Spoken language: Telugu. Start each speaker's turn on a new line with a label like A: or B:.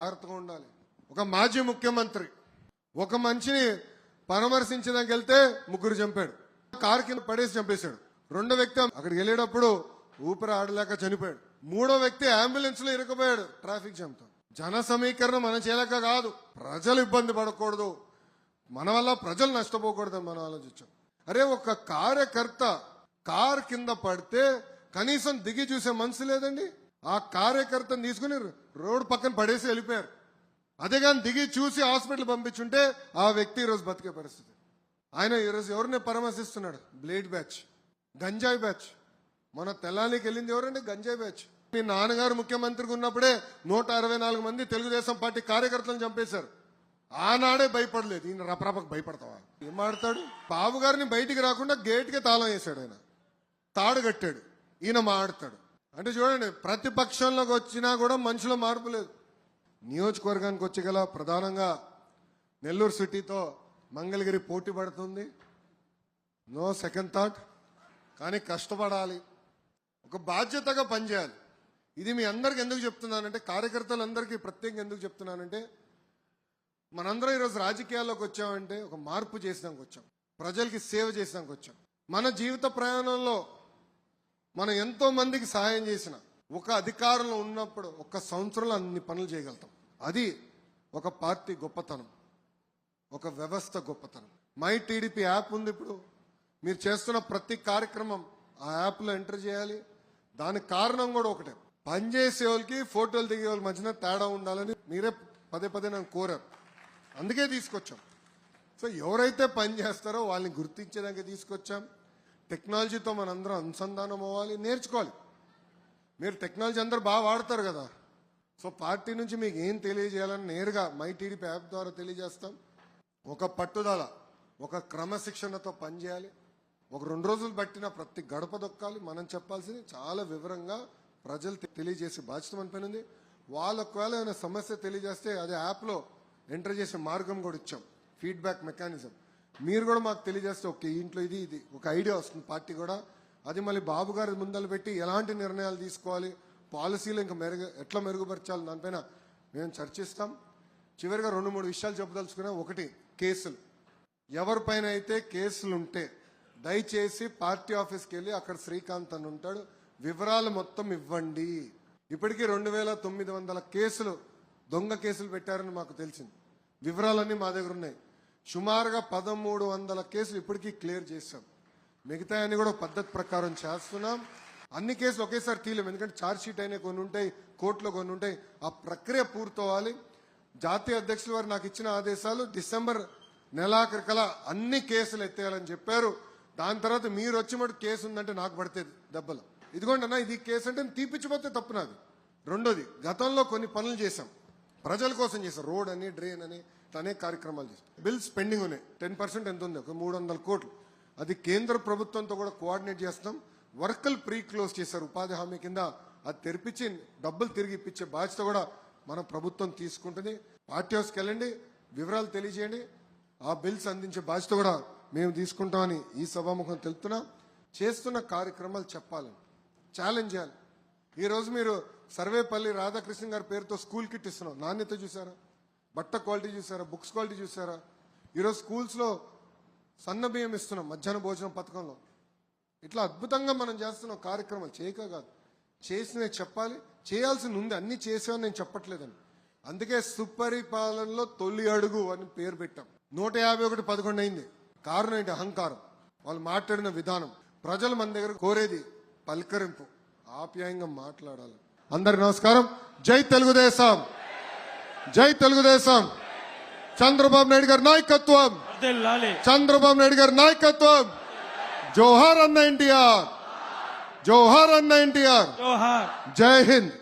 A: జాగ్రత్తగా ఉండాలి. ఒక మాజీ ముఖ్యమంత్రి ఒక మనిషిని పరామర్శించడానికి వెళ్తే ముగ్గురు చంపాడు, కారు కింద పడేసి చంపేశాడు. రెండో వ్యక్తి అక్కడికి వెళ్ళేటప్పుడు ఊపిరి ఆడలేక చనిపోయాడు. మూడో వ్యక్తి అంబులెన్స్ లో ఇరుక్కుపోయాడు ట్రాఫిక్ జామ్ తో. జన సమీకరణ మనం చేయలేక కాదు, ప్రజలు ఇబ్బంది పడకూడదు, మన వల్ల ప్రజలు నష్టపోకూడదని మనం ఆలోచించాం. అరే ఒక కార్యకర్త కారు కింద పడితే కనీసం దిగి చూసే మనసు లేదండి. ఆ కార్యకర్తను తీసుకుని రోడ్డు పక్కన పడేసి వెళ్ళిపోయారు. అదే కానీ దిగి చూసి హాస్పిటల్ పంపించుంటే ఆ వ్యక్తి ఈరోజు బతికే పరిస్థితి. ఆయన ఈరోజు ఎవరిని పరామర్శిస్తున్నాడు? బ్లేడ్ బ్యాచ్, గంజాయి బ్యాచ్. మన తెల్లానికి వెళ్ళింది ఎవరండి? గంజాయి బ్యాచ్. మీ నాన్నగారు ముఖ్యమంత్రిగా ఉన్నప్పుడే 164 మంది తెలుగుదేశం పార్టీ కార్యకర్తలను చంపేశారు. ఆనాడే భయపడలేదు. ఈయన రపరపకు భయపడతావా? ఏం మాడతాడు? బాబు గారిని బయటికి రాకుండా గేట్కి తాళం వేశాడు, ఆయన తాడు కట్టాడు, ఈయన మాడతాడు. అంటే చూడండి, ప్రతిపక్షంలోకి వచ్చినా కూడా మనుషులో మార్పు లేదు. నియోజకవర్గానికి వచ్చి గల ప్రధానంగా నెల్లూరు సిటీతో మంగళగిరి పోటీ పడుతుంది. నో సెకండ్ థాట్, కానీ కష్టపడాలి, ఒక బాధ్యతగా పనిచేయాలి. ఇది మీ అందరికి ఎందుకు చెప్తున్నానంటే, కార్యకర్తలందరికీ ప్రత్యేకంగా ఎందుకు చెప్తున్నానంటే, మనందరం ఈరోజు రాజకీయాల్లోకి వచ్చామంటే ఒక మార్పు చేసినానికి వచ్చాం, ప్రజలకి సేవ చేసినానికి వచ్చాం. మన జీవిత ప్రయాణంలో మనం ఎంతో మందికి సహాయం చేసిన, ఒక అధికారంలో ఉన్నప్పుడు ఒక్క సంవత్సరంలో అన్ని పనులు చేయగలుగుతాం. అది ఒక పార్టీ గొప్పతనం, ఒక వ్యవస్థ గొప్పతనం. మై టీడీపీ యాప్ ఉంది. ఇప్పుడు మీరు చేస్తున్న ప్రతి కార్యక్రమం ఆ యాప్లో ఎంటర్ చేయాలి. దానికి కారణం కూడా ఒకటే, పనిచేసే వాళ్ళకి ఫోటోలు దిగే వాళ్ళ మధ్యన తేడా ఉండాలని మీరే పదే పదే నన్ను కోరారు. అందుకే తీసుకొచ్చాం. సో ఎవరైతే పని చేస్తారో వాళ్ళని గుర్తించడానికి తీసుకొచ్చాం. టెక్నాలజీతో మనందరం అనుసంధానం అవ్వాలి, నేర్చుకోవాలి. మీరు టెక్నాలజీ అందరూ బాగా వాడతారు కదా. సో పార్టీ నుంచి మీకు ఏం తెలియజేయాలని నేరుగా మై టీడీపీ యాప్ ద్వారా తెలియజేస్తాం. ఒక పట్టుదల, ఒక క్రమశిక్షణతో పనిచేయాలి. ఒక 2 రోజులు బట్టిన ప్రతి గడప దొక్కాలి. మనం చెప్పాల్సింది చాలా వివరంగా ప్రజలు తెలియజేసే బాధ్యత మన పైన ఉంది. వాళ్ళు ఒకవేళ ఏమైనా సమస్య తెలియజేస్తే అదే యాప్లో ఎంటర్ చేసే మార్గం కూడా ఇచ్చాం, ఫీడ్బ్యాక్ మెకానిజం. మీరు కూడా మాకు తెలియజేస్తే ఓకే ఇంట్లో ఇది ఒక ఐడియా వస్తుంది పార్టీ కూడా. అది మళ్ళీ బాబు గారి ముందలు పెట్టి ఎలాంటి నిర్ణయాలు తీసుకోవాలి, పాలసీలు ఇంకా ఎట్లా మెరుగుపరచాలి, దానిపైన మేము చర్చిస్తాం. చివరిగా 2-3 విషయాలు చెప్పదలుచుకున్నా. ఒకటి, కేసులు. ఎవరిపైన అయితే కేసులు ఉంటే దయచేసి పార్టీ ఆఫీస్కి వెళ్ళి అక్కడ శ్రీకాంత్ అని ఉంటాడు, వివరాలు మొత్తం ఇవ్వండి. ఇప్పటికీ 2900 కేసులు, దొంగ కేసులు పెట్టారని మాకు తెలిసింది. వివరాలన్నీ మా దగ్గర ఉన్నాయి. సుమారుగా 1300 కేసులు ఇప్పటికీ క్లియర్ చేశాం. మిగతా అన్ని కూడా పద్ధతి ప్రకారం చేస్తున్నాం. అన్ని కేసులు ఒకేసారి తీయలేము, ఎందుకంటే ఛార్జ్ షీట్ అయినా కొన్ని ఉంటాయి, కోర్టులో కొన్ని ఉంటాయి. ఆ ప్రక్రియ పూర్తవ్వాలి. జాతీయ అధ్యక్షులు వారు నాకు ఇచ్చిన ఆదేశాలు డిసెంబర్ నెలాఖరికల్లా అన్ని కేసులు ఎత్తేయాలని చెప్పారు. దాని తర్వాత మీరు వచ్చి మటు కేసు ఉందంటే నాకు పడుతుంది దెబ్బలు. ఇదిగోండి అన్న ఇది కేసు అంటే తీపిచ్చిపోతే తప్పు నాది. రెండోది, గతంలో కొన్ని పనులు చేశాం, ప్రజల కోసం చేశాం. రోడ్ అని, డ్రైన్ అని, అనేక కార్యక్రమాలు చేశాం. బిల్స్ పెండింగ్ ఉన్నాయి. 10% ఎంత ఉంది? ఒక 300 కోట్లు. అది కేంద్ర ప్రభుత్వంతో కూడా కోఆర్డినేట్ చేస్తాం. వర్కులు ప్రీ క్లోజ్ చేశారు ఉపాధి హామీ కింద. అది తెరిపించి డబ్బులు తిరిగి ఇప్పించే బాధ్యత కూడా మన ప్రభుత్వం తీసుకుంటుంది. పార్టీ హౌస్కి వెళ్ళండి, వివరాలు తెలియజేయండి. ఆ బిల్స్ అందించే బాధ్యత కూడా మేము తీసుకుంటామని ఈ సభాముఖం తెలుపుతున్నాం. చేస్తున్న కార్యక్రమాలు చెప్పాలని, ఛాలెంజ్ చేయాలి. ఈరోజు మీరు సర్వేపల్లి రాధాకృష్ణ గారి పేరుతో స్కూల్ కిట్ ఇస్తున్నాం. నాణ్యత చూసారా? బట్ట క్వాలిటీ చూసారా? బుక్స్ క్వాలిటీ చూసారా? ఈరోజు స్కూల్స్లో సన్న బియ్యం ఇస్తున్నాం మధ్యాహ్న భోజనం పథకంలో. ఇట్లా అద్భుతంగా మనం చేస్తున్నాం కార్యక్రమాలు. చేయక కాదు, చేసినవి చెప్పాలి. చేయాల్సింది ఉంది, అన్ని చేసామని నేను చెప్పట్లేదని. అందుకే సుపరిపాలనలో తొలి అడుగు అని పేరు పెట్టాం. 151 11 అయింది. కారణం ఏంటి? అహంకారం. వాళ్ళు మాట్లాడిన విధానం. ప్రజలు మన దగ్గర కోరేది పలకరింపు, ఆప్యాయంగా మాట్లాడాలి. అందరికి నమస్కారం. జై తెలుగుదేశం, జై తెలుగుదేశం. చంద్రబాబు నాయుడు గారి నాయకత్వం, చంద్రబాబు నాయుడు గారి నాయకత్వం. జోహార్ అన్న ఎన్టీఆర్, జోహార్ అన్న ఎన్టీఆర్. జై హింద్.